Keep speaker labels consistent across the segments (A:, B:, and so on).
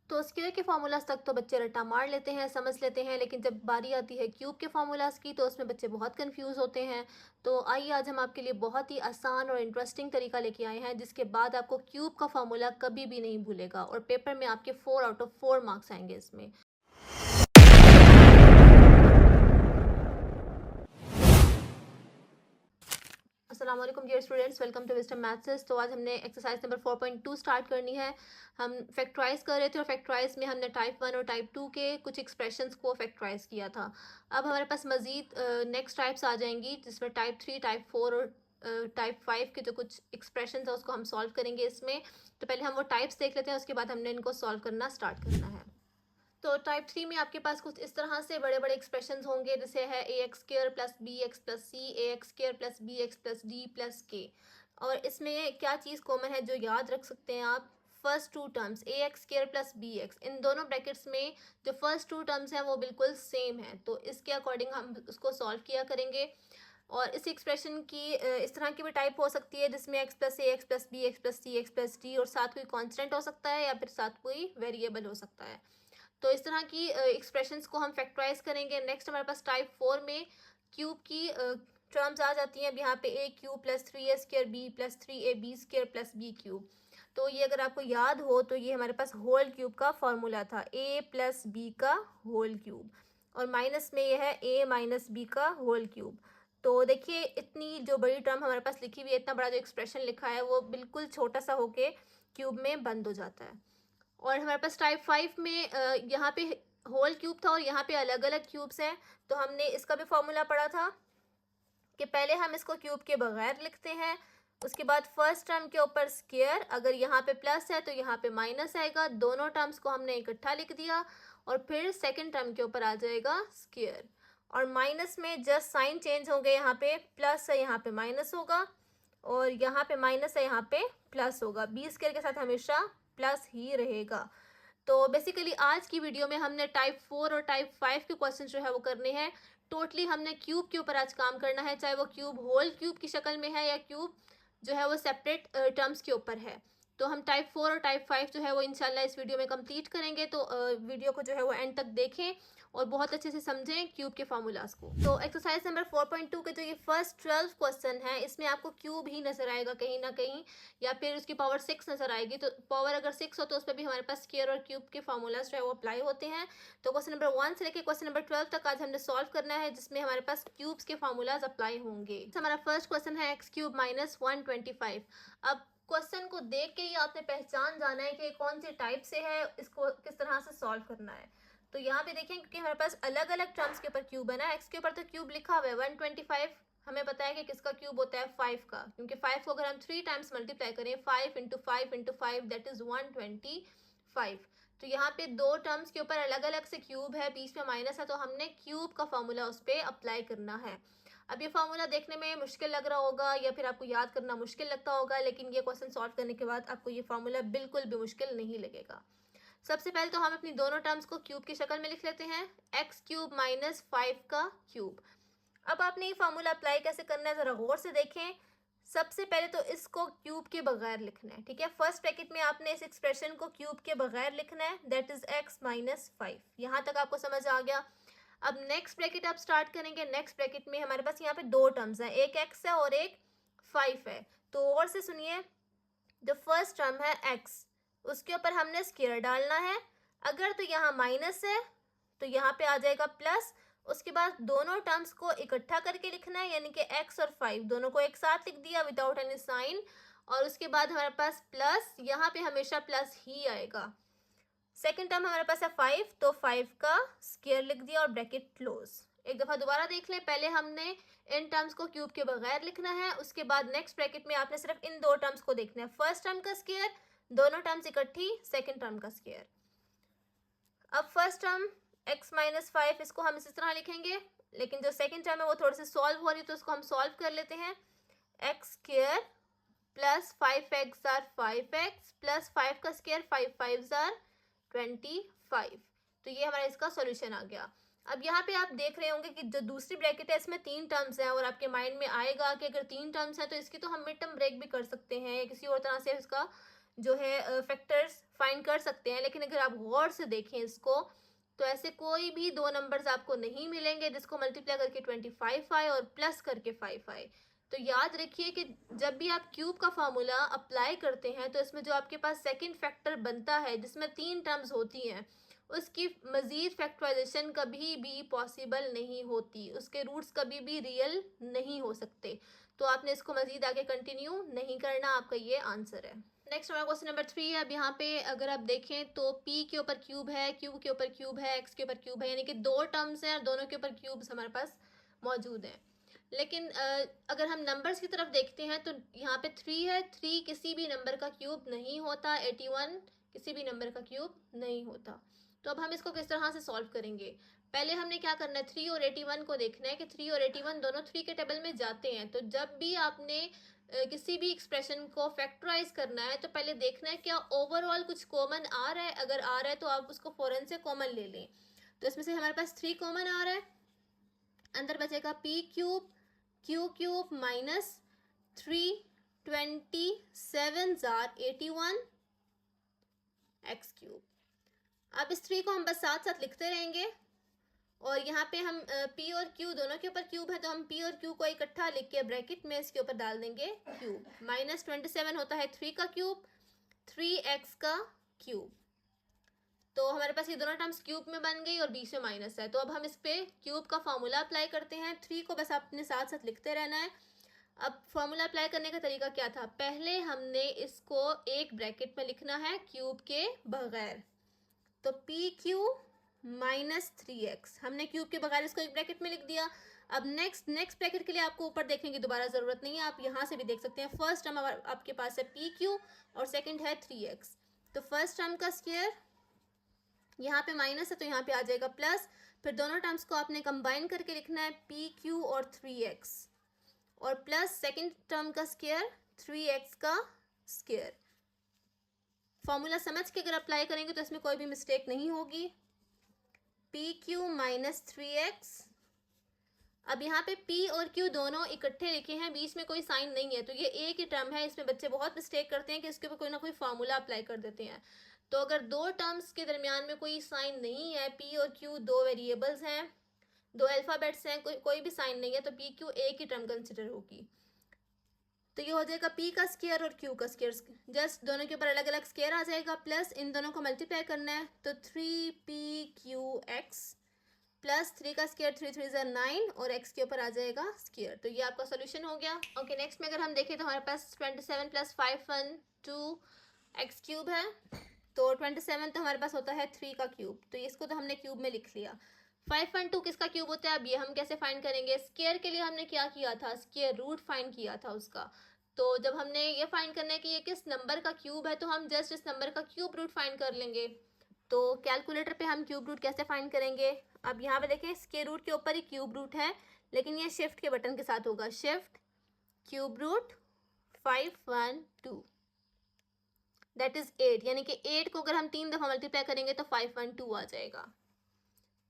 A: तो स्क्वायर के फार्मूलाज तक तो बच्चे रट्टा मार लेते हैं, समझ लेते हैं, लेकिन जब बारी आती है क्यूब के फार्मूलाज की तो उसमें बच्चे बहुत कंफ्यूज होते हैं। तो आइए आज हम आपके लिए बहुत ही आसान और इंटरेस्टिंग तरीका लेके आए हैं जिसके बाद आपको क्यूब का फार्मूला कभी भी नहीं भूलेगा और पेपर में आपके 4 आउट ऑफ 4 मार्क्स आएंगे इसमें। अस्सलाम वालेकुम dear students, welcome to wisdom maths. तो आज हमने एक्सरसाइज नंबर 4.2 स्टार्ट करनी है। हम फैक्टराइज कर रहे थे और फैक्टराइज में हमने टाइप 1 और टाइप 2 के कुछ एक्सप्रेशंस को फैक्टराइज किया था। अब हमारे पास मज़ीद नेक्स्ट टाइप्स आ जाएंगी जिसमें टाइप 3, टाइप 4 और टाइप 5 के जो कुछ एक्सप्रेशन है उसको हम सॉल्व करेंगे इसमें। तो पहले हम वो टाइप्स देख लेते हैं, उसके बाद हमने इनको सॉल्व करना स्टार्ट करना है। तो टाइप 3 में आपके पास कुछ इस तरह से बड़े बड़े एक्सप्रेशंस होंगे, जैसे है A X square plus B X plus C, A X square plus B X plus D plus K. और इसमें क्या चीज़ कॉमन है जो याद रख सकते हैं आप? First two terms A X square plus B X, इन दोनों ब्रैकेट्स में जो फर्स्ट टू टर्म्स हैं वो बिल्कुल सेम है, तो इसके अकॉर्डिंग हम उसको सॉल्व किया करेंगे। और इस एक्सप्रेशन की इस तरह की भी टाइप हो सकती है जिसमें X plus A X plus B X plus C X plus D और साथ कोई कॉन्स्टेंट हो सकता है या फिर साथ कोई वेरिएबल हो सकता है। तो इस तरह की एक्सप्रेशंस को हम फैक्टराइज करेंगे। नेक्स्ट हमारे पास टाइप 4 में क्यूब की टर्म्स आ जाती हैं। अब यहाँ पे A cube plus 3 A square B plus 3 A B square plus B cube. तो ये अगर आपको याद हो तो ये हमारे पास होल क्यूब का फॉर्मूला था, ए प्लस बी का होल क्यूब, और माइनस में ये है ए माइनस बी का होल क्यूब। तो देखिए इतनी जो बड़ी टर्म हमारे पास लिखी हुई है, इतना बड़ा जो एक्सप्रेशन लिखा है वो बिल्कुल छोटा सा होके क्यूब में बंद हो जाता है। और हमारे पास टाइप 5 में यहाँ पे होल क्यूब था और यहाँ पे अलग अलग क्यूब्स हैं। तो हमने इसका भी फॉर्मूला पढ़ा था कि पहले हम इसको क्यूब के बगैर लिखते हैं, उसके बाद फर्स्ट टर्म के ऊपर स्क्वायर, अगर यहाँ पे प्लस है तो यहाँ पे माइनस आएगा, दोनों टर्म्स को हमने इकट्ठा लिख दिया, और फिर सेकंड टर्म के ऊपर आ जाएगा स्क्वायर। और माइनस में जस्ट साइन चेंज होंगे, यहाँ पे प्लस है यहाँ पे माइनस होगा, और यहाँ पे माइनस है यहाँ पे प्लस होगा। बी स्क्वायर के साथ हमेशा प्लस ही रहेगा। तो बेसिकली आज की वीडियो में हमने टाइप 4 और टाइप 5 के क्वेश्चन जो है वो करने हैं। टोटली हमने क्यूब के ऊपर आज काम करना है, चाहे वो क्यूब होल क्यूब की शक्ल में है या क्यूब जो है वो सेपरेट टर्म्स के ऊपर है। तो हम टाइप 4 और टाइप 5 जो है वो इंशाल्लाह इस वीडियो में कंप्लीट करेंगे। तो वीडियो को जो है वो एंड तक देखें और बहुत अच्छे से समझें क्यूब के फार्मूलाज को। तो एक्सरसाइज नंबर 4.2 के जो ये फर्स्ट 12 क्वेश्चन है इसमें आपको क्यूब ही नजर आएगा कहीं ना कहीं, या फिर उसकी पावर 6 नजर आएगी। तो पावर अगर 6 हो तो उस पर भी हमारे पास स्क्वायर और क्यूब के फार्मूलाज जो है वो अप्लाई होते हैं। तो क्वेश्चन नंबर 1 से लेकर क्वेश्चन नंबर 12 तक आज हमने सॉल्व करना है, जिसमें हमारे पास क्यूब्स के फार्मूलाज अप्लाई होंगे। हमारा फर्स्ट क्वेश्चन है एक्स क्यूब माइनस 125। अब क्वेश्चन को देख के ही आपने पहचान जाना है कि कौन सी टाइप से है, इसको किस तरह से सॉल्व करना है। तो यहाँ पे देखें क्योंकि हमारे पास अलग अलग टर्म्स के ऊपर क्यूब है ना, एक्स के ऊपर तो क्यूब लिखा हुआ है 125, हमें पता है कि किसका क्यूब होता है 5 का, क्योंकि 5 को अगर हम 3 टाइम्स मल्टीप्लाई करें 5 इंटू 5 इंटू 5 दैट इज 125। तो यहाँ पे दो टर्म्स के ऊपर अलग अलग से क्यूब है, बीच में माइनस है, तो हमने क्यूब का फॉर्मूला उस पर अप्लाई करना है। अब ये फार्मूला देखने में मुश्किल लग रहा होगा या फिर आपको याद करना मुश्किल लगता होगा, लेकिन ये क्वेश्चन सॉल्व करने के बाद आपको ये फार्मूला बिल्कुल भी मुश्किल नहीं लगेगा। सबसे पहले तो हम अपनी दोनों टर्म्स को क्यूब की शक्ल में लिख लेते हैं, एक्स क्यूब माइनस 5 का क्यूब। अब आपने ये फार्मूला अप्लाई कैसे करना है जरा गौर से देखें। सबसे पहले तो इसको क्यूब के बगैर लिखना है, ठीक है। फर्स्ट ब्रैकेट में आपने इस एक्सप्रेशन को क्यूब के बगैर लिखना है, दैट इज एक्स माइनस 5। यहाँ तक आपको समझ आ गया। अब नेक्स्ट ब्रैकेट आप स्टार्ट करेंगे। नेक्स्ट ब्रैकेट में हमारे पास यहाँ पे दो टर्म्स हैं, एक एक्स है और एक 5 है। तो और से सुनिए, जो फर्स्ट टर्म है एक्स, उसके ऊपर हमने स्क्वायर डालना है। अगर तो यहाँ माइनस है तो यहाँ पे आ जाएगा प्लस। उसके बाद दोनों टर्म्स को इकट्ठा करके लिखना है, यानी कि x और 5 दोनों को एक साथ लिख दिया विदाउट एनी साइन, और उसके बाद हमारे पास प्लस, यहाँ पे हमेशा प्लस ही आएगा। सेकंड टर्म हमारे पास है 5, तो 5 का स्क्वायर लिख दिया और ब्रैकेट क्लोज। एक दफ़ा दोबारा देख लें, पहले हमने इन टर्म्स को क्यूब के बगैर लिखना है, उसके बाद नेक्स्ट ब्रैकेट में आपने सिर्फ इन दो टर्म्स को देखना है, फर्स्ट टर्म का स्क्वायर, दोनों टर्म्स इकट्ठी, सेकंड टर्म का स्क्वायर। अब फर्स्ट टर्म x माइनस 5 इसको हम इसी तरह लिखेंगे, लेकिन जो सेकंड टर्म है वो थोड़ी सी सॉल्व हो रही है तो उसको हम सॉल्व कर लेते हैं। X square plus 5x or 5x plus 5 का स्क्वायर 5 5 आर 25। तो ये हमारा इसका सॉल्यूशन आ गया। अब यहाँ पे आप देख रहे होंगे कि जो दूसरी ब्रैकेट है इसमें 3 टर्म्स हैं, और आपके माइंड में आएगा कि अगर 3 टर्म्स हैं तो इसकी तो हम मिड टर्म ब्रेक भी कर सकते हैं, किसी और तरह से इसका जो है फैक्टर्स फाइंड कर सकते हैं, लेकिन अगर आप गौर से देखें इसको तो ऐसे कोई भी दो नंबर्स आपको नहीं मिलेंगे जिसको मल्टीप्लाई करके 25 आए और प्लस करके 5 आए। तो याद रखिए कि जब भी आप क्यूब का फार्मूला अप्लाई करते हैं तो इसमें जो आपके पास सेकंड फैक्टर बनता है जिसमें 3 टर्म्स होती हैं, उसकी मज़ीद फैक्टराइजेशन कभी भी पॉसिबल नहीं होती, उसके रूट्स कभी भी रियल नहीं हो सकते। तो आपने इसको मज़ीद आगे कंटिन्यू नहीं करना, आपका ये आंसर है। नेक्स्ट हमारा क्वेश्चन नंबर 3 है। अब यहाँ पे अगर आप देखें तो p के ऊपर क्यूब है, q के ऊपर क्यूब है, x के ऊपर क्यूब है, यानी कि दो टर्म्स हैं और दोनों के ऊपर क्यूब्स हमारे पास मौजूद हैं। लेकिन अगर हम नंबर्स की तरफ देखते हैं तो यहाँ पे 3 है, 3 किसी भी नंबर का क्यूब नहीं होता, 81 किसी भी नंबर का क्यूब नहीं होता। तो अब हम इसको किस तरह से सॉल्व करेंगे? पहले हमने क्या करना है, 3 और 81 को देखना है कि 3 और 81 दोनों 3 के टेबल में जाते हैं। तो जब भी आपने किसी भी एक्सप्रेशन को फैक्टराइज करना है तो पहले देखना है क्या ओवरऑल कुछ कॉमन आ रहा है। अगर आ रहा है तो आप उसको फौरन से कॉमन ले लें। तो इसमें से हमारे पास 3 कॉमन आ रहा है, अंदर बचेगा p cube q cube minus 3 27 jar 81 x cube. अब इस 3 को हम बस साथ साथ लिखते रहेंगे और यहाँ पे हम p और q दोनों के ऊपर क्यूब है तो हम p और q को इकट्ठा लिख के ब्रैकेट में इसके ऊपर डाल देंगे क्यूब। माइनस 27 होता है 3 का क्यूब, 3x का क्यूब। तो हमारे पास ये दोनों टर्म्स क्यूब में बन गई और बीच में माइनस है। तो अब हम इस पे क्यूब का फॉर्मूला अप्लाई करते हैं। 3 को बस आपने साथ साथ लिखते रहना है। अब फॉर्मूला अप्लाई करने का तरीका क्या था? पहले हमने इसको एक ब्रैकेट में लिखना है क्यूब के बगैर। तो पी क्यू माइनस 3x, हमने क्यूब के बगैर इसको एक ब्रैकेट में लिख दिया। अब नेक्स्ट ब्रैकेट के लिए आपको ऊपर देखने की दोबारा ज़रूरत नहीं है, आप यहाँ से भी देख सकते हैं। फर्स्ट टर्म आपके पास है पी क्यू और सेकंड है 3x। तो फर्स्ट टर्म का स्क्वायर, यहाँ पे माइनस है तो यहाँ पे आ जाएगा प्लस। फिर दोनों टर्म्स को आपने कंबाइन करके लिखना है पी क्यू और 3x और प्लस सेकंड टर्म का स्क्वायर 3x का स्क्वायर। फॉर्मूला समझ के अगर अप्लाई करेंगे तो इसमें कोई भी मिस्टेक नहीं होगी। P Q minus 3x। अब यहाँ पे p और q दोनों इकट्ठे लिखे हैं, बीच में कोई साइन नहीं है, तो ये एक ही टर्म है। इसमें बच्चे बहुत मिस्टेक करते हैं कि इसके ऊपर कोई ना कोई फार्मूला अप्लाई कर देते हैं। तो अगर दो टर्म्स के दरमियान में कोई साइन नहीं है, p और q दो वेरिएबल्स हैं, दो अल्फ़ाबेट्स हैं, कोई भी साइन नहीं है, तो p q एक ही टर्म कंसिडर होगी। तो ये हो जाएगा p का स्क्वायर और q का स्क्वायर, जस्ट दोनों के ऊपर अलग अलग स्क्वायर आ जाएगा, प्लस इन दोनों को मल्टीप्लाई करना है तो 3pqx प्लस 3 का स्क्वायर 3 3 ज़ा 9 और x के ऊपर आ जाएगा स्क्वायर। तो ये आपका सोल्यूशन हो गया। ओके, नेक्स्ट में अगर हम देखें तो हमारे पास 27 प्लस 5 1 2 x क्यूब है। तो 27 तो हमारे पास होता है 3 का क्यूब, तो इसको तो हमने क्यूब में लिख लिया। 5 1 2 किसका क्यूब होता है? अब ये हम कैसे फाइंड करेंगे? स्क्वायर के लिए हमने क्या किया था? स्क्वायर रूट फाइंड किया था उसका। तो जब हमने ये फाइंड करना है कि ये किस नंबर का क्यूब है तो हम जस्ट इस नंबर का क्यूब रूट फाइंड कर लेंगे। तो कैलकुलेटर पे हम क्यूब रूट कैसे फाइंड करेंगे? अब यहाँ पे देखें, स्क्वायर रूट के ऊपर ही क्यूब रूट है, लेकिन ये शिफ्ट के बटन के साथ होगा। Shift cube root 5 1 2 that is 8, यानी कि 8 को अगर हम 3 दफ़ा मल्टीप्लाई करेंगे तो 5 1 2 आ जाएगा।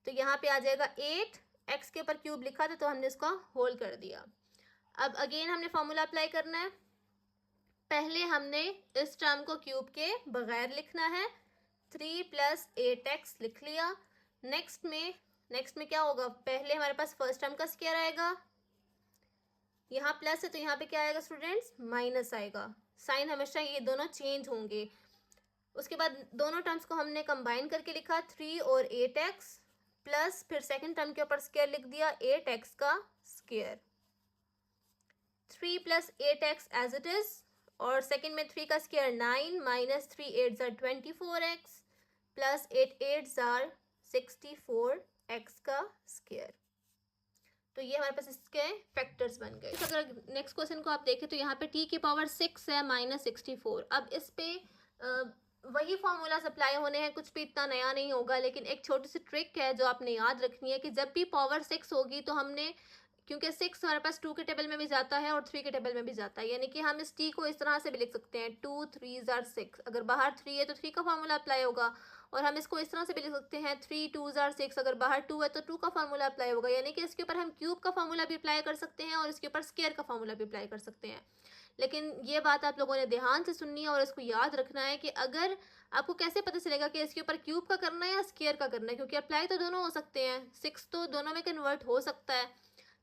A: तो यहाँ पे आ जाएगा 8, एक्स के ऊपर क्यूब लिखा था तो हमने इसका होल कर दिया। अब अगेन हमने फॉर्मूला अप्लाई करना है। पहले हमने इस टर्म को क्यूब के बगैर लिखना है, 3 प्लस 8x लिख लिया। नेक्स्ट में क्या होगा? पहले हमारे पास फर्स्ट टर्म का स्क्वायर आएगा, यहाँ प्लस है तो यहाँ पे क्या आएगा स्टूडेंट्स? माइनस आएगा। साइन हमेशा ये दोनों चेंज होंगे। उसके बाद दोनों टर्म्स को हमने कंबाइन करके लिखा 3 और 8x प्लस फिर सेकंड टर्म के ऊपर स्क्वायर लिख दिया 8x का square. 3 plus 8x as it is और सेकंड में 3 का स्क्वायर 9 माइनस 3 8 ज़ार 24x प्लस 8 8 ज़ार 64x का स्क्वायर। तो ये हमारे पास इसके फैक्टर्स बन गए। अगर नेक्स्ट क्वेश्चन को आप देखें तो यहाँ पे t की पावर 6 है माइनस 64। अब इस पे वही फॉर्मूलाज अप्लाई होने हैं, कुछ भी इतना नया नहीं होगा, लेकिन एक छोटी सी ट्रिक है जो आपने याद रखनी है कि जब भी पावर 6 होगी तो हमने, क्योंकि 6 हमारे पास 2 के टेबल में भी जाता है और 3 के टेबल में भी जाता है, यानी कि हम इस t को इस तरह से भी लिख सकते हैं 2 3 ज़ार 6। अगर बाहर 3 है तो 3 का फार्मूला अप्लाई होगा, और हम इसको इस तरह से भी लिख सकते हैं 3 2 ज़ार 6। अगर बाहर 2 है तो 2 का फार्मूला अप्लाई होगा, यानी कि इसके ऊपर हम क्यूब का फार्मूला भी अप्लाई कर सकते हैं और इसके ऊपर स्क्वायर का फार्मूला भी अप्लाई कर सकते हैं। लेकिन ये बात आप लोगों ने ध्यान से सुननी है और इसको याद रखना है कि अगर आपको कैसे पता चलेगा कि इसके ऊपर क्यूब का करना है या स्क्वायर का करना है, क्योंकि अप्लाई तो दोनों हो सकते हैं, 6 तो दोनों में कन्वर्ट हो सकता है।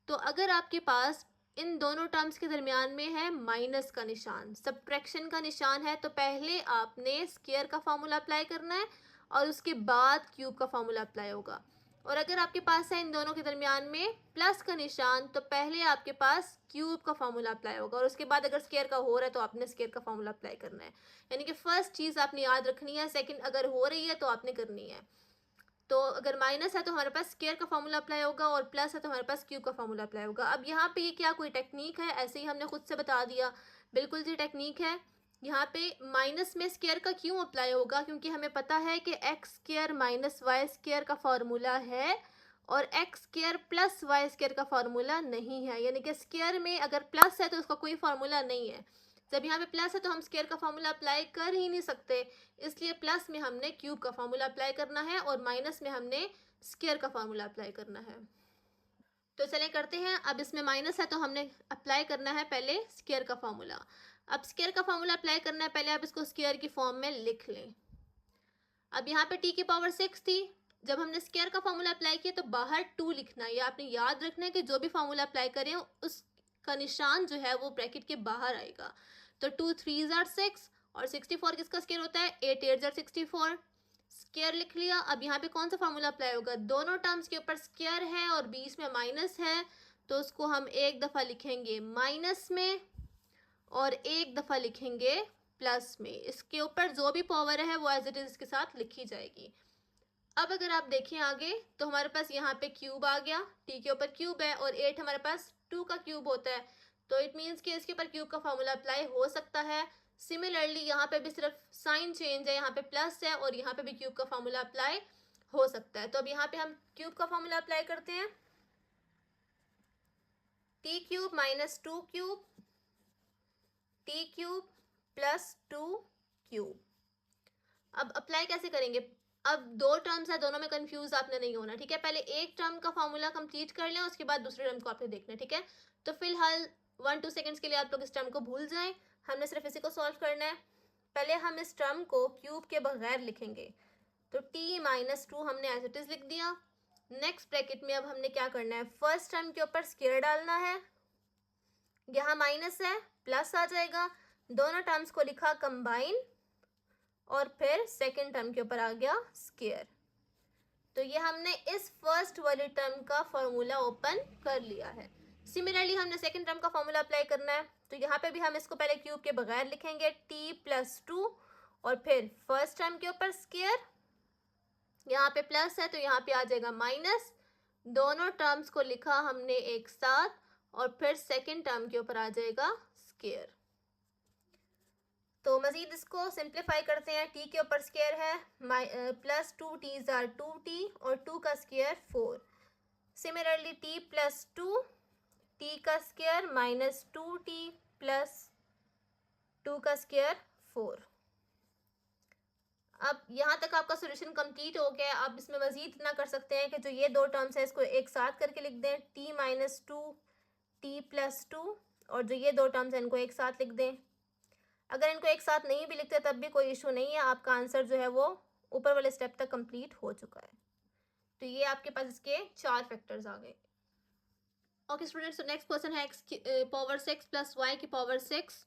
A: तो अगर आपके पास इन दोनों टर्म्स के दरमियान में है माइनस का निशान, सब्ट्रैक्शन का निशान है, तो पहले आपने स्क्वायर का फार्मूला अप्लाई करना है और उसके बाद क्यूब का फार्मूला अप्लाई होगा। और अगर आपके पास है इन दोनों के दरमियान में प्लस का निशान, तो पहले आपके पास क्यूब का फार्मूला अप्लाई होगा और उसके बाद अगर स्क्वायर का हो रहा है तो आपने स्क्वायर का फार्मूला अप्लाई करना है। यानी कि फर्स्ट चीज़ आपने याद रखनी है, सेकंड अगर हो रही है तो आपने करनी है। तो अगर माइनस है तो हमारे पास स्क्वायर का फार्मूला अप्लाई होगा और प्लस है तो हमारे पास क्यूब का फार्मूला अप्लाई होगा। अब यहाँ पे ये क्या कोई टेक्निक है? ऐसे ही हमने खुद से बता दिया, बिल्कुल जी टेक्निक है। यहाँ पे माइनस में स्क्वायर का क्यों अप्लाई होगा? क्योंकि हमें पता है कि X square minus Y square का फार्मूला है और X square plus Y square का फार्मूला नहीं है। यानी कि स्क्वायर में अगर प्लस है तो उसका कोई फार्मूला नहीं है। जब यहाँ पे प्लस है तो हम स्क्वायर का फार्मूला अप्लाई कर ही नहीं सकते, इसलिए प्लस में हमने क्यूब का फार्मूला अप्लाई करना है और माइनस में हमने स्क्वायर का फार्मूला अप्लाई करना है। तो चलें करते हैं। अब इसमें माइनस है तो हमने अप्लाई करना है पहले स्क्वायर का फार्मूला। अब स्क्वायर का फार्मूला अप्लाई करना है, पहले आप इसको स्क्वायर की फॉर्म में लिख लें। अब यहाँ पे t की पावर 6 थी, जब हमने स्क्वायर का फार्मूला अप्लाई किया तो बाहर 2 लिखना है। ये आपने याद रखना है कि जो भी फार्मूला अप्लाई करें उसका निशान जो है वो ब्रैकेट के बाहर आएगा। तो 2 3 जार 6 और 64 किसका स्क्वायर होता है? 8 8 जार 64, स्क्वायर लिख लिया। अब यहाँ पे कौन सा फार्मूला अप्लाई होगा? दोनों टर्म्स के ऊपर स्क्वायर है और बीच में माइनस है, तो उसको हम एक दफ़ा लिखेंगे माइनस में और एक दफ़ा लिखेंगे प्लस में। इसके ऊपर जो भी पावर है वो एज इट इज इसके साथ लिखी जाएगी। अब अगर आप देखें आगे तो हमारे पास यहाँ पे क्यूब आ गया, टी के ऊपर क्यूब है और 8 हमारे पास 2 का क्यूब होता है, तो इट मीन्स कि इसके ऊपर क्यूब का फार्मूला अप्लाई हो सकता है। सिमिलरली यहाँ पे भी सिर्फ साइन चेंज है, यहाँ पे प्लस है और यहाँ पे भी क्यूब का फार्मूला अप्लाई हो सकता है। तो अब यहाँ पे हम क्यूब का फार्मूला अप्लाई करते हैं। T cube minus 2 cube T cube plus 2 cube. अब अप्लाई कैसे करेंगे? अब दो टर्म्स है, दोनों में कंफ्यूज आपने नहीं होना, ठीक है। पहले एक टर्म का फॉर्मूला कंप्लीट कर लें, उसके बाद दूसरे टर्म को आपने देखना है, ठीक है। तो फिलहाल 1-2 सेकंड्स के लिए आप लोग इस टर्म को भूल जाएं, हमने सिर्फ इसी को सॉल्व करना है। पहले हम इस टर्म को क्यूब के बगैर लिखेंगे, तो t माइनस 2 हमने एज इट इज लिख दिया। नेक्स्ट ब्रैकेट में अब हमने क्या करना है? फर्स्ट टर्म के ऊपर स्क्वायर डालना है, यहाँ माइनस है प्लस आ जाएगा, दोनों टर्म्स को लिखा कंबाइन और फिर सेकेंड टर्म के ऊपर आ गया स्क्वायर। तो ये हमने इस फर्स्ट वाले टर्म का फॉर्मूला ओपन कर लिया है। सिमिलरली हमने सेकेंड टर्म का फॉर्मूला अप्लाई करना है, तो यहाँ पे भी हम इसको पहले क्यूब के बगैर लिखेंगे, t प्लस 2 और फिर फर्स्ट टर्म के ऊपर स्क्वायर, यहाँ पे प्लस है तो यहाँ पे आ जाएगा माइनस, दोनों टर्म्स को लिखा हमने एक साथ और फिर सेकेंड टर्म के ऊपर आ जाएगा स्क्वायर। तो मजीद इसको सिंप्लीफाई करते हैं। t के ऊपर स्क्वायर है, प्लस 2 टी जार 2t और 2 का square 4। Similarly t plus 2 t का स्क्वायर माइनस 2t प्लस 2 का स्क्वायर 4। अब यहाँ तक आपका सोल्यूशन कंप्लीट हो गया। आप इसमें मजीद इतना कर सकते हैं कि जो ये दो टर्म्स है इसको एक साथ करके लिख दें, t माइनस 2 t प्लस 2, और जो ये दो टर्म्स हैं इनको एक साथ लिख दें। अगर इनको एक साथ नहीं भी लिखते तब भी कोई इशू नहीं है, आपका आंसर जो है वो ऊपर वाले स्टेप तक कंप्लीट हो चुका है। तो ये आपके पास इसके 4 फैक्टर्स आ गए। ओके स्टूडेंट्स, तो नेक्स्ट क्वेश्चन है x पावर 6 प्लस y की पावर 6।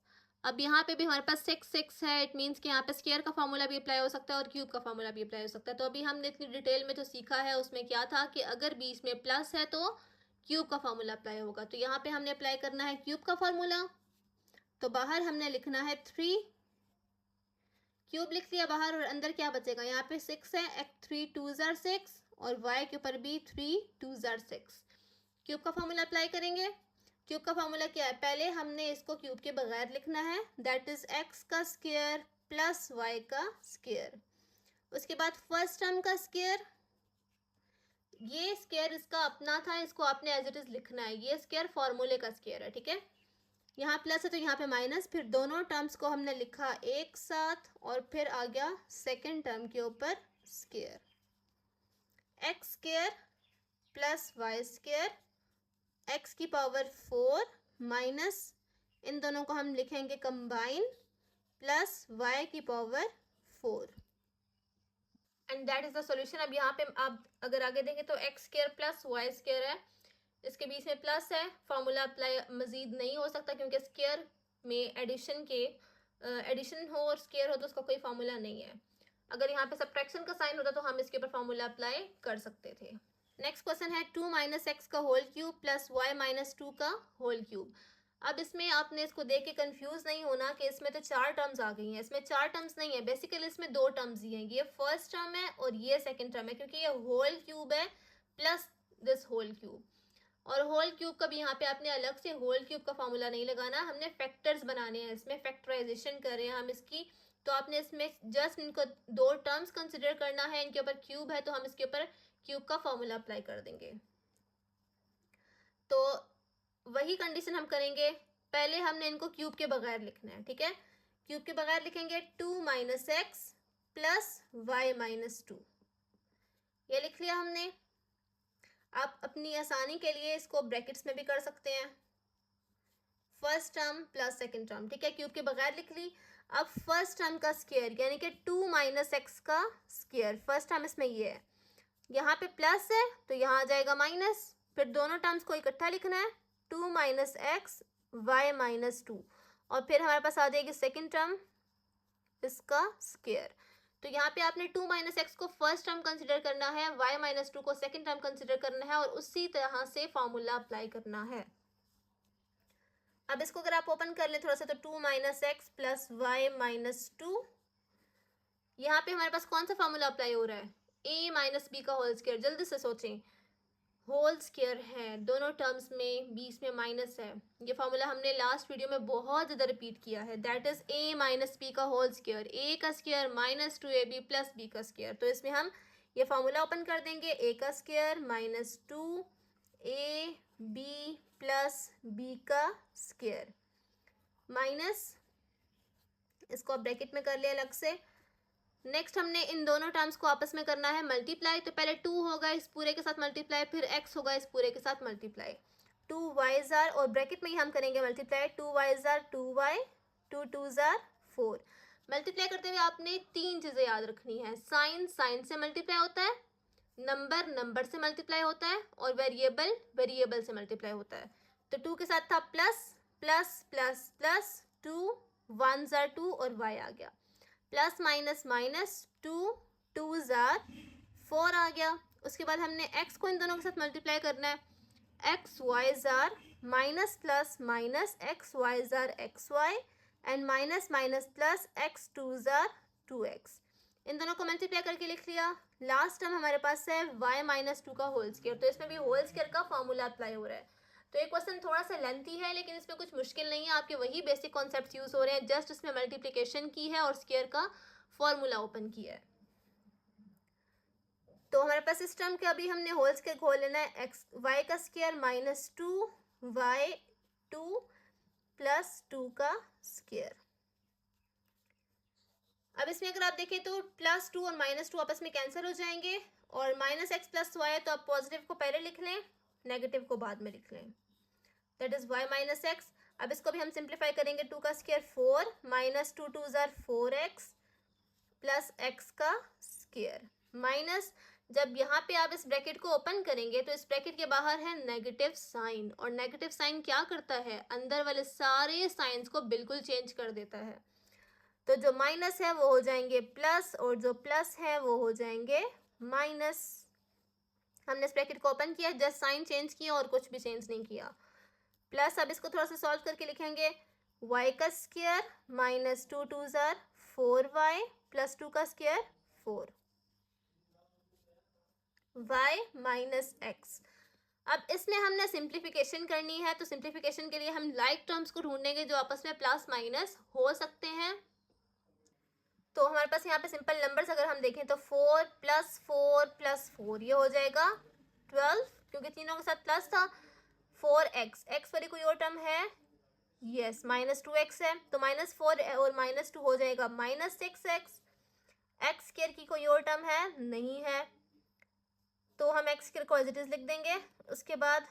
A: अब यहाँ पे भी हमारे पास 6 है, इट मीन्स कि यहाँ पे स्क्वायर का फार्मूला भी अप्लाई हो सकता है और क्यूब का फार्मूला भी अप्लाई हो सकता है। तो अभी हमने इतनी डिटेल में जो सीखा है उसमें क्या था कि अगर बीच में प्लस है तो क्यूब का फार्मूला अप्लाई होगा। तो यहाँ पे हमने अप्लाई करना है क्यूब का फार्मूला, तो बाहर हमने लिखना है 3, क्यूब लिख लिया बाहर और अंदर क्या बचेगा? यहाँ पे 6 है, 3 2 जार 6 और y के ऊपर भी 3 2 जार 6। क्यूब का फार्मूला अप्लाई करेंगे। क्यूब का फार्मूला क्या है? पहले हमने इसको क्यूब के बगैर लिखना है, दैट इज x का स्क्वायर प्लस y का स्क्वायर। उसके बाद फर्स्ट टर्म का स्क्वायर, ये स्क्वायर इसका अपना था, इसको आपने एज इट इज लिखना है, ये स्क्वायर फॉर्मूले का स्क्वायर है, ठीक है। यहाँ प्लस है तो यहाँ पे माइनस, फिर दोनों टर्म्स को हमने लिखा एक साथ और फिर आ गया सेकेंड टर्म के ऊपर square, x square plus Y square, x की पावर 4 माइनस इन दोनों को हम लिखेंगे कंबाइन प्लस y की power 4 and that is the solution. अब यहाँ पे आप अगर आगे देखें तो x square plus Y square है, इसके बीच में प्लस है, फार्मूला अप्लाई मजीद नहीं हो सकता क्योंकि स्क्वायर में एडिशन के एडिशन हो और स्क्वायर हो तो उसका कोई फार्मूला नहीं है। अगर यहाँ पे सब्ट्रैक्शन का साइन होता तो हम इसके ऊपर फार्मूला अप्लाई कर सकते थे। नेक्स्ट क्वेश्चन है 2 माइनस एक्स का whole cube plus y minus 2 का होल क्यूब। अब इसमें आपने इसको देख के कंफ्यूज नहीं होना कि इसमें तो 4 टर्म्स आ गई हैं। इसमें 4 टर्म्स नहीं है, बेसिकली इसमें 2 टर्म्स ही हैं। ये फर्स्ट टर्म है और ये सेकंड टर्म है, क्योंकि ये होल क्यूब है प्लस दिस होल क्यूब। और होल क्यूब का भी यहाँ पे आपने अलग से होल क्यूब का फॉर्मूला नहीं लगाना, हमने फैक्टर्स बनाने हैं, इसमें फैक्टराइजेशन कर रहे हैं हम इसकी। तो आपने इसमें जस्ट इनको 2 टर्म्स कंसिडर करना है, इनके ऊपर क्यूब है तो हम इसके ऊपर क्यूब का फॉर्मूला अप्लाई कर देंगे। तो वही कंडीशन हम करेंगे, पहले हमने इनको क्यूब के बगैर लिखना है, ठीक है। क्यूब के बगैर लिखेंगे 2 minus x plus y minus 2, ये लिख लिया हमने। आप अपनी आसानी के लिए इसको ब्रैकेट्स में भी कर सकते हैं, first term plus second term, ठीक है। क्यूब के बगैर लिख ली। अब फर्स्ट टर्म का स्क्वायर यानी कि 2 माइनस एक्स का स्क्वायर, फर्स्ट टर्म इसमें ये है, यहाँ पे प्लस है तो यहाँ आ जाएगा माइनस, फिर दोनों टर्म्स को इकट्ठा लिखना है 2 माइनस एक्स वाई माइनस 2, और फिर हमारे पास आ जाएगी सेकेंड टर्म इसका स्क्वायर। तो यहाँ पे आपने 2 माइनस एक्स को फर्स्ट टर्म कंसिडर करना है, y माइनस 2 को सेकेंड टर्म कंसिडर करना है और उसी तरह से फॉर्मूला अप्लाई करना है। अब इसको अगर आप ओपन कर लें थोड़ा सा तो 2 minus x plus y minus 2, यहाँ पे हमारे पास कौन सा फॉर्मूला अप्लाई हो रहा है, a माइनस बी का होल स्क्वायर। जल्दी से सोचें, होल स्क्वायर है, दोनों टर्म्स में बीच में माइनस है। ये फॉर्मूला हमने लास्ट वीडियो में बहुत ज़्यादा रिपीट किया है, that is a minus B का होल स्क्वायर, a का square minus 2ab plus b का स्क्वायर। तो इसमें हम ये फॉर्मूला ओपन कर देंगे, a का square minus 2ab plus b का स्क्वायर माइनस, इसको आप ब्रैकेट में कर लिया अलग से। नेक्स्ट हमने इन दोनों टर्म्स को आपस में करना है मल्टीप्लाई, तो पहले 2 होगा इस पूरे के साथ मल्टीप्लाई, फिर x होगा इस पूरे के साथ मल्टीप्लाई, 2y जार, और ब्रैकेट में ही हम करेंगे multiply, 2y jar 2y, 2 2 jar 4। Multiply करते हुए आपने 3 चीज़ें याद रखनी है, साइन साइन से मल्टीप्लाई होता है, नंबर नंबर से मल्टीप्लाई होता है, और वेरिएबल वेरिएबल से मल्टीप्लाई होता है। तो 2 के साथ था plus plus plus plus 2 1 jar 2 और y आ गया, प्लस माइनस माइनस 2 2 जार 4 आ गया। उसके बाद हमने x को इन दोनों के साथ मल्टीप्लाई करना है, एक्स वाई जार minus plus minus x y जार x y and minus minus plus x 2 जार 2x, इन दोनों को मल्टीप्लाई करके लिख लिया। लास्ट टर्म हमारे पास है y माइनस 2 का होल स्क्वायर, तो इसमें भी होल स्क्वायर का फॉर्मूला अप्लाई हो रहा है। तो ये क्वेश्चन थोड़ा सा लेंथी है लेकिन इसमें कुछ मुश्किल नहीं है, आपके वही बेसिक कॉन्सेप्ट्स यूज हो रहे हैं, जस्ट इसमें मल्टीप्लिकेशन की है और स्क्वायर का फॉर्मूला ओपन किया है। तो हमारे पास इस टर्म के अभी हमने होल स्क्वायर खोल लेना है, एक्स वाई का स्क्वायर माइनस 2y2 प्लस 2 का स्क्वायर। अब इसमें अगर आप देखें तो प्लस 2 और माइनस 2 आपस में कैंसिल हो जाएंगे, और माइनस एक्स प्लस वाई है तो आप पॉजिटिव को पहले लिख लें, नेगेटिव को बाद में लिख लें, that is y minus x. अब इसको भी हम सिंप्लीफाई करेंगे, 2 का square 4 minus 2 2 jar 4x plus x का स्क्वायर माइनस, जब यहाँ पे आप इस ब्रैकेट को ओपन करेंगे तो इस ब्रैकेट के बाहर है नेगेटिव साइन, और नेगेटिव साइन क्या करता है, अंदर वाले सारे साइंस को बिल्कुल चेंज कर देता है। तो जो माइनस है वो हो जाएंगे प्लस और जो प्लस है वो हो जाएंगे माइनस। हमने इस ब्रैकेट को ओपन किया, जस्ट साइन चेंज किया और कुछ भी चेंज नहीं किया। प्लस अब इसको थोड़ा सा सॉल्व करके लिखेंगे, y का square minus 2 2 jar 4y plus 2 का स्क्वायर 4, y माइनस एक्स। अब इसमें हमने सिंप्लीफिकेशन करनी है, तो सिंप्लीफिकेशन के लिए हम लाइक टर्म्स को ढूंढेंगे जो आपस में प्लस माइनस हो सकते हैं। तो हमारे पास यहाँ पे सिंपल नंबर्स अगर हम देखें तो 4 प्लस 4 प्लस 4 ये हो जाएगा 12, क्योंकि तीनों के साथ प्लस था। 4x, x वाली कोई और टर्म है, यस माइनस 2x है, तो माइनस 4 और माइनस 2 हो जाएगा माइनस 6x। एक्स स्क्वायर की कोई और टर्म है नहीं है, तो हम एक्स स्क्वायर को एज इट इज लिख देंगे। उसके बाद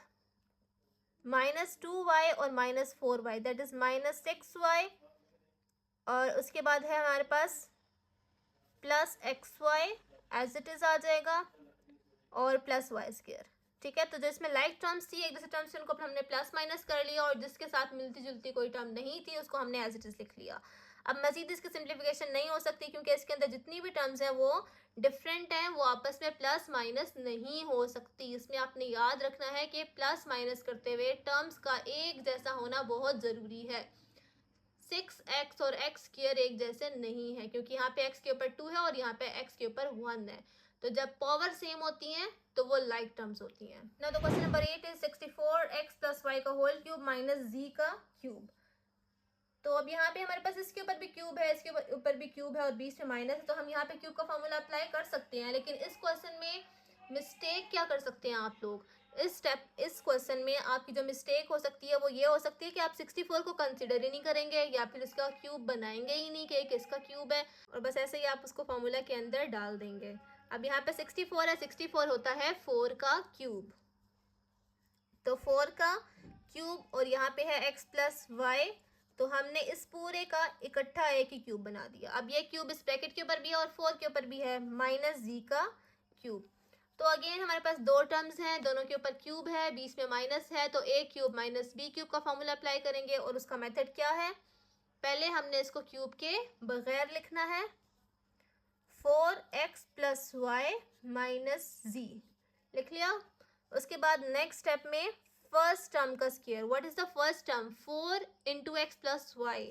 A: -2y और -4y, दैट इज -6y, और उसके बाद है हमारे पास +xy एज इट इज आ जाएगा, और +y²। ठीक है, तो जो इसमें लाइक टर्म्स थी, एक जैसे टर्म्स थी, उनको हमने प्लस माइनस कर लिया, और जिसके साथ मिलती जुलती कोई टर्म नहीं थी उसको हमने एज इट इज लिख लिया। अब मजीद इसकी सिंप्लीफिकेशन नहीं हो सकती, क्योंकि इसके अंदर जितनी भी टर्म्स हैं वो डिफरेंट हैं, वो आपस में प्लस माइनस नहीं हो सकती। इसमें आपने याद रखना है कि प्लस माइनस करते हुए टर्म्स का एक जैसा होना बहुत ज़रूरी है। 6x और x² एक जैसे नहीं है, क्योंकि यहाँ पे x के ऊपर 2 है और यहाँ पे x के ऊपर 1 है, तो जब पावर सेम होती हैं तो वो लाइक टर्म्स होती हैं ना। तो question number 8 is 64x + y का होल क्यूब माइनस z का क्यूब। तो अब यहाँ पे हमारे पास इसके ऊपर भी क्यूब है, इसके ऊपर भी क्यूब है, और बीच में माइनस है, तो हम यहाँ पे क्यूब का फॉर्मूला अप्लाई कर सकते हैं। लेकिन इस क्वेश्चन में मिस्टेक क्या कर सकते हैं आप लोग, इस क्वेश्चन में आपकी जो मिस्टेक हो सकती है वो ये हो सकती है कि आप 64 को कंसिडर ही नहीं करेंगे, या फिर इसका क्यूब बनाएंगे ही नहीं कि किसका क्यूब है, और बस ऐसे ही आप उसको फॉर्मूला के अंदर डाल देंगे। अब यहाँ पे 64 है, 64 होता है 4 का क्यूब, तो 4 का क्यूब, और यहाँ पे है x + y, तो हमने इस पूरे का इकट्ठा एक ही क्यूब बना दिया। अब ये क्यूब इस ब्रैकेट के ऊपर भी है और 4 के ऊपर भी है, -z का क्यूब। तो अगेन हमारे पास दो टर्म्स हैं, दोनों के ऊपर क्यूब है, बीच में माइनस है, तो a cube minus b cube का फॉर्मूला अप्लाई करेंगे, और उसका मेथड क्या है, पहले हमने इसको क्यूब के बगैर लिखना है, 4x + y - z लिख लिया। उसके बाद नेक्स्ट स्टेप में फर्स्ट टर्म का square, what is the first term, 4 × x + y,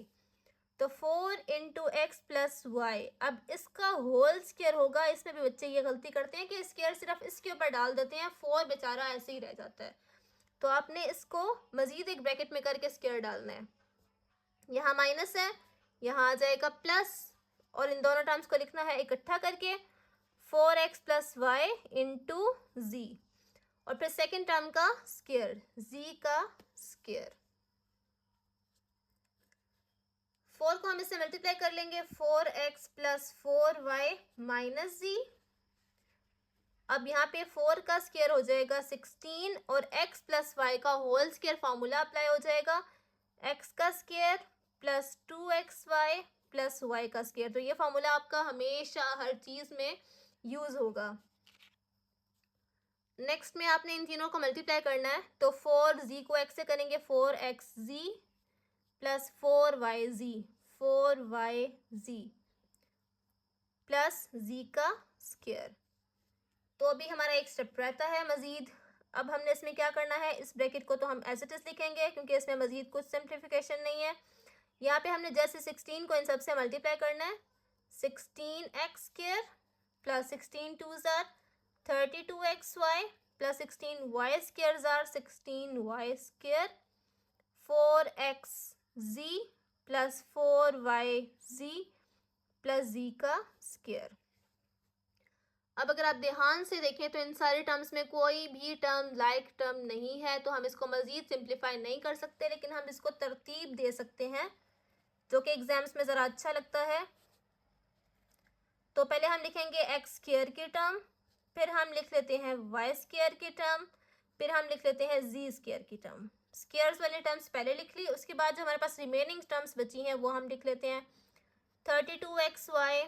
A: तो 4 × x + y। अब इसका होल स्क्वायर होगा, इसमें भी बच्चे ये गलती करते हैं कि स्क्वायर सिर्फ इसके ऊपर डाल देते हैं, 4 बेचारा ऐसे ही रह जाता है, तो आपने इसको मजीद एक ब्रैकेट में करके स्क्वायर डालना है। यहाँ माइनस है, यहाँ आ जाएगा प्लस, और इन दोनों टर्म्स को लिखना है इकट्ठा करके, 4x + y × z, और फिर सेकेंड टर्म का स्क्वायर, z का स्क्वायर। 4 को हम इससे मल्टीप्लाई कर लेंगे, 4x + 4y - z। अब यहाँ पे 4 का स्क्वायर हो जाएगा 16, और x + y का होल स्क्वायर फॉर्मूला अप्लाई हो जाएगा, x का स्क्वायर + 2xy + y का स्क्वायर। तो ये फॉर्मूला आपका हमेशा हर चीज़ में यूज़ होगा। नेक्स्ट में आपने इन तीनों को मल्टीप्लाई करना है, तो 4z को x से करेंगे, 4xz + 4yz, 4yz + z का स्क्वायर। तो अभी हमारा एक स्टेप रहता है मज़ीद। अब हमने इसमें क्या करना है, इस ब्रैकेट को तो हम एज इट इज़ लिखेंगे, क्योंकि इसमें मज़ीद कुछ सिंप्लीफिकेशन नहीं है। यहाँ पे हमने जैसे 16 को इन सब से मल्टीप्लाई करना है, 16x² + 16 2s are 32xy + 16y² are 16y², 4xz + 4yz + z का स्क्वायर। अब अगर आप ध्यान से देखें तो इन सारे टर्म्स में कोई भी टर्म लाइक टर्म नहीं है, तो हम इसको मज़ीद सिंप्लीफाई नहीं कर सकते, लेकिन हम इसको तरतीब दे सकते हैं, जो कि एग्जाम्स में ज़रा अच्छा लगता है। तो पहले हम लिखेंगे x² की टर्म, फिर हम लिख लेते हैं y² की टर्म, फिर हम लिख लेते हैं z² की टर्म। स्क्वायर्स वाले टर्म्स पहले लिख ली, उसके बाद जो हमारे पास रिमेनिंग टर्म्स बची हैं वो हम लिख लेते हैं, 32xy,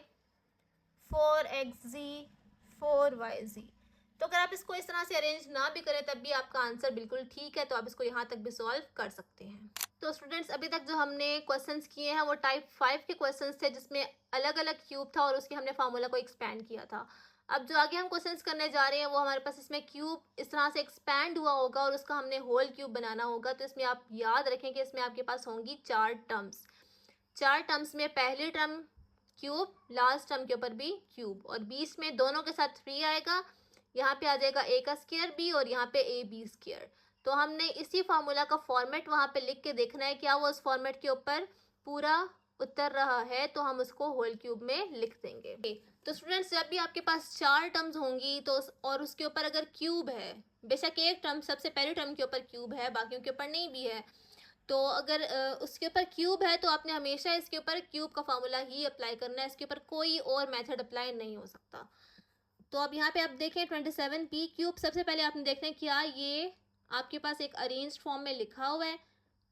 A: 4xz, 4yz। तो अगर आप इसको इस तरह से अरेंज ना भी करें तब भी आपका आंसर बिल्कुल ठीक है, तो आप इसको यहाँ तक भी सॉल्व कर सकते हैं। तो स्टूडेंट्स, अभी तक जो हमने क्वेश्चंस किए हैं वो टाइप 5 के क्वेश्चंस थे, जिसमें अलग अलग क्यूब था और उसके हमने फार्मूला को एक्सपैंड किया था। अब जो आगे हम क्वेश्चंस करने जा रहे हैं वो हमारे पास इसमें क्यूब इस तरह से एक्सपैंड हुआ होगा और उसका हमने होल क्यूब बनाना होगा। तो इसमें आप याद रखें कि इसमें आपके पास होंगी 4 टर्म्स। 4 टर्म्स में पहली टर्म क्यूब, लास्ट टर्म के ऊपर भी क्यूब, और बीच में दोनों के साथ 3 आएगा, यहाँ पे आ जाएगा a का स्क्वायर b और यहाँ पे ab²। तो हमने इसी फार्मूला का फॉर्मेट वहाँ पे लिख के देखना है क्या वो उस फॉर्मेट के ऊपर पूरा उतर रहा है, तो हम उसको होल क्यूब में लिख देंगे। तो स्टूडेंट्स, जब भी आपके पास 4 टर्म्स होंगी तो और उसके ऊपर अगर क्यूब है, बेशक एक टर्म सबसे पहले टर्म के ऊपर क्यूब है, बाकियों के ऊपर नहीं भी है, तो अगर उसके ऊपर क्यूब है तो आपने हमेशा इसके ऊपर क्यूब का फार्मूला ही अप्लाई करना है, इसके ऊपर कोई और मेथड अप्लाई नहीं हो सकता। तो अब यहाँ पे आप देखें 27p क्यूब, सबसे पहले आपने देखना है क्या ये आपके पास एक अरेंज्ड फॉर्म में लिखा हुआ है?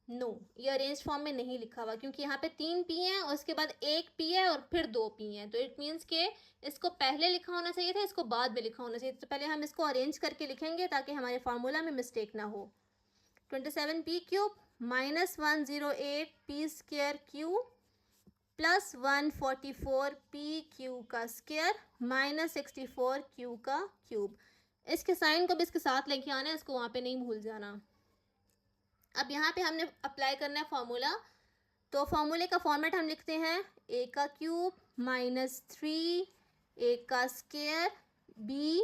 A: नो, ये अरेंज फॉर्म में नहीं लिखा हुआ, क्योंकि यहाँ पे 3 पी हैं और उसके बाद 1 पी है और फिर 2 पी हैं, तो इट मीन्स के इसको पहले लिखा होना चाहिए था, इसको बाद में लिखा होना चाहिए। तो पहले हम इसको अरेंज करके लिखेंगे ताकि हमारे फार्मूला में मिस्टेक ना हो। 27 P cube minus 108 P square Q plus 144 P Q का स्क्र माइनस 64 क्यू का क्यूब। इसके साइन को भी इसके साथ लेके आना है, इसको वहाँ पे नहीं भूल जाना। अब यहाँ पे हमने अप्लाई करना है फॉर्मूला, तो फॉर्मूले का फॉर्मेट हम लिखते हैं ए का क्यूब माइनस 3 ए का स्क्वायर बी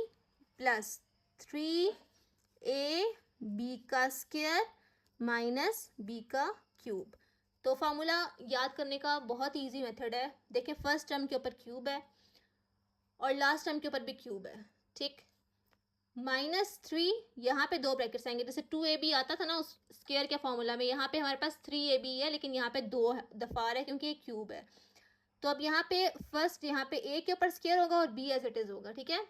A: प्लस 3 ए बी का स्क्वायर माइनस बी का क्यूब। तो फार्मूला याद करने का बहुत इजी मेथड है। देखिए, फर्स्ट टर्म के ऊपर क्यूब है और लास्ट टर्म के ऊपर भी क्यूब है, ठीक। -3 यहाँ पे 2 ब्रैकेट्स आएंगे, जैसे 2ab आता था ना उस स्क्वायर के फॉर्मूला में, यहाँ पे हमारे पास 3ab है, लेकिन यहाँ पे 2 दफार है क्योंकि ये क्यूब है। तो अब यहाँ पे फर्स्ट यहाँ पे a के ऊपर स्क्वायर होगा और b एज इट इज़ होगा, ठीक है।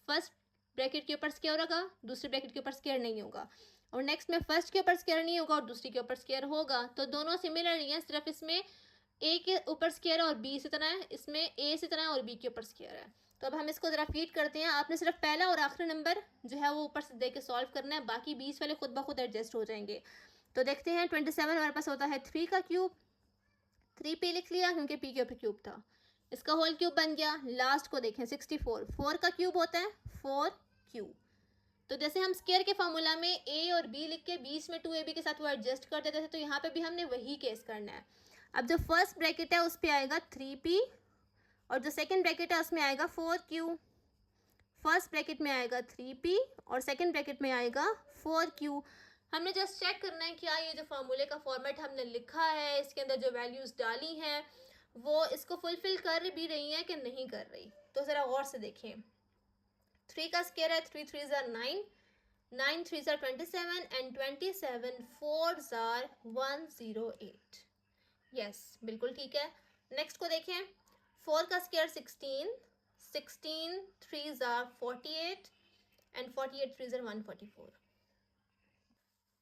A: फर्स्ट ब्रैकेट के ऊपर स्क्वायर होगा, दूसरे ब्रैकेट के ऊपर स्क्वायर नहीं होगा, और नेक्स्ट में फर्स्ट के ऊपर स्क्वायर नहीं होगा और दूसरी के ऊपर स्क्वायर होगा। तो दोनों सिमिलर ही हैं, सिर्फ इसमें a के ऊपर स्क्वायर है और b से इतना है, इसमें a से इतना है और b के ऊपर स्क्वायर है। तो अब हम इसको ज़रा फीड करते हैं। आपने सिर्फ पहला और आखिरी नंबर जो है वो ऊपर से दे के सॉल्व करना है, बाकी 20 वाले खुद ब खुद एडजस्ट हो जाएंगे। तो देखते हैं, 27 हमारे पास होता है 3 का क्यूब, 3p लिख लिया क्योंकि p के ऊपर क्यूब था, इसका होल क्यूब बन गया। लास्ट को देखें 64, 4 का क्यूब होता है 4q। तो जैसे हम स्क्वायर के फार्मूला में a और b लिख के बीच में 2ab के साथ वो एडजस्ट कर देते थे, तो यहाँ पे भी हमने वही केस करना है। अब जो फर्स्ट ब्रैकेट है उस पर आएगा 3p और जो सेकंड ब्रैकेट है उसमें आएगा 4q। फर्स्ट ब्रैकेट में आएगा 3p और सेकंड ब्रैकेट में आएगा 4q। हमने जस्ट चेक करना है कि ये जो फार्मूले का फॉर्मेट हमने लिखा है, इसके अंदर जो वैल्यूज़ डाली हैं वो इसको फुलफिल कर भी रही हैं कि नहीं कर रही। तो ज़रा गौर से देखें, 3 का स्क्वायर है 3 3 ज़ार 9, 9 3 ज़ार 27 एंड 27 4 ज़ार 108। यस, बिल्कुल ठीक है। नेक्स्ट को देखें, 4 का स्क्वायर 16, 16 3 ज़ार 48 एंड 48 3 ज़ार 144।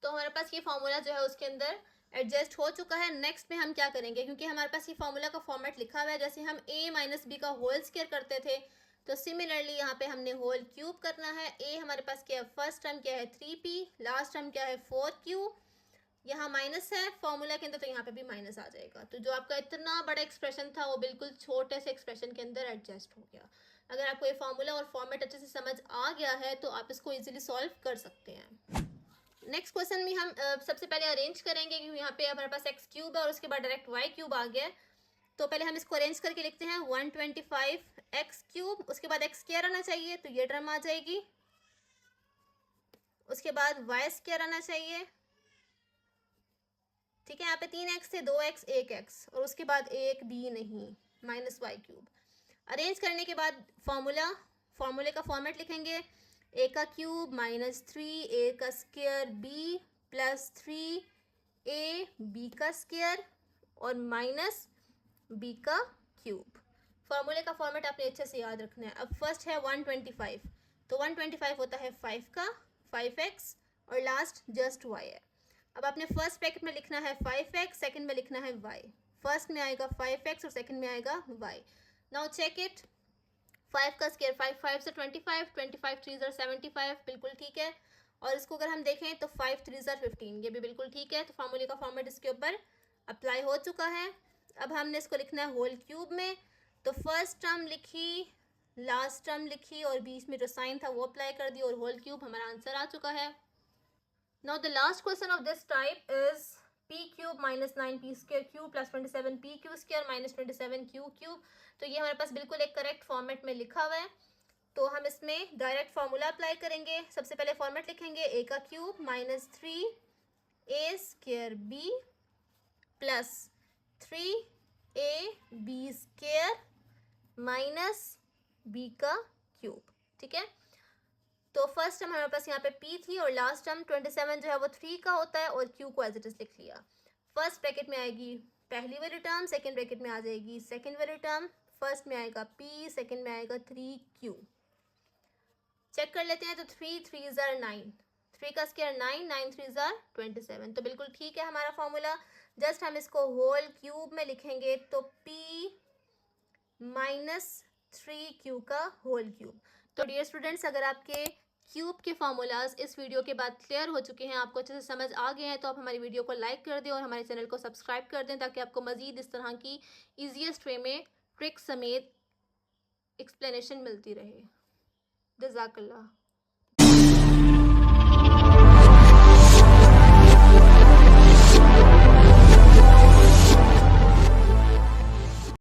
A: तो हमारे पास ये फार्मूला जो है उसके अंदर एडजस्ट हो चुका है। नेक्स्ट में हम क्या करेंगे, क्योंकि हमारे पास ये फार्मूला का फॉर्मेट लिखा हुआ है, जैसे हम a माइनस बी का होल स्क्वायर करते थे, तो सिमिलरली यहाँ पे हमने होल क्यूब करना है। a हमारे पास क्या है, फर्स्ट टर्म क्या है 3p, लास्ट टर्म क्या है 4q, यहाँ माइनस है फॉर्मूला के अंदर, तो यहाँ पे भी माइनस आ जाएगा। तो जो आपका इतना बड़ा एक्सप्रेशन था वो बिल्कुल छोटे से एक्सप्रेशन के अंदर एडजस्ट हो गया। अगर आपको ये फार्मूला और फॉर्मेट अच्छे से समझ आ गया है तो आप इसको इजीली सॉल्व कर सकते हैं। नेक्स्ट क्वेश्चन में हम सबसे पहले अरेंज करेंगे, क्योंकि यहाँ पे हमारे पास एक्स क्यूब है और उसके बाद डायरेक्ट वाई क्यूब आ गया है। तो पहले हम इसको अरेंज करके लिखते हैं 125 एक्स क्यूब, उसके बाद एक्स स्क्वायर आना चाहिए तो ये टर्म आ जाएगी, उसके बाद वाई स्क्वायर आना चाहिए, ठीक है। यहाँ पे 3x थे, 2x 1x और उसके बाद एक भी नहीं, माइनस वाई क्यूब। अरेंज करने के बाद फार्मूले का फॉर्मेट लिखेंगे, a का क्यूब माइनस 3 a का square b plus 3 a b का स्क्वायर और माइनस b का क्यूब। फार्मूले का फॉर्मेट आपने अच्छे से याद रखना है। अब फर्स्ट है 125, तो 125 होता है 5 का 5x और लास्ट जस्ट y है। अब आपने फर्स्ट ब्रैकेट में लिखना है 5x, सेकंड में लिखना है y। फर्स्ट में आएगा 5x और सेकंड में आएगा y। नाउ चेक इट, 5 का स्क्वायर 5 5 से 25, 25 3 ज़ार 75, बिल्कुल ठीक है। और इसको अगर हम देखें तो 5 3 ज़ार 15, ये भी बिल्कुल ठीक है। तो फार्मूले का फॉर्मेट इसके ऊपर अप्लाई हो चुका है। अब हमने इसको लिखना है होल क्यूब में, तो फर्स्ट टर्म लिखी, लास्ट टर्म लिखी और बीच में जो साइन था वो अप्लाई कर दी और होल क्यूब हमारा आंसर आ चुका है। Now the last question of this type is p cube minus 9p square cube plus 27p Q square minus 27q cube. तो ये हमारे पास बिल्कुल एक करेक्ट फॉर्मेट में लिखा हुआ है। तो हम इसमें डायरेक्ट फार्मूला अप्लाई करेंगे। सबसे पहले फॉर्मेट लिखेंगे, a का cube minus 3a square b plus 3ab square minus b का क्यूब, ठीक है। तो फर्स्ट टर्म हमारे पास यहाँ पे p थी और लास्ट टर्म 27 जो है वो 3 का होता है और q को एज इट इज लिख लिया। फर्स्ट ब्रैकेट में आएगी पहली वाली टर्म, सेकंड ब्रैकेट में आ जाएगी सेकंड वाली टर्म, फर्स्ट में आएगा p, सेकंड में आएगा 3q। चेक कर लेते हैं, तो 3 3 ज़ार 9, 3 का स्क्वायर 9, 9 3 ज़ार 27। तो बिल्कुल ठीक है हमारा फॉर्मूला। जस्ट हम इसको होल क्यूब में लिखेंगे तो p -3q का होल क्यूब। तो डियर स्टूडेंट्स, अगर आपके क्यूब के फार्मूलाज इस वीडियो के बाद क्लियर हो चुके हैं, आपको अच्छे से समझ आ गए हैं, तो आप हमारी वीडियो को लाइक कर दें और हमारे चैनल को सब्सक्राइब कर दें, ताकि आपको मज़ीद इस तरह की ईजीएस्ट वे में ट्रिक समेत एक्सप्लेनेशन मिलती रहे। जज़ाकल्लाह।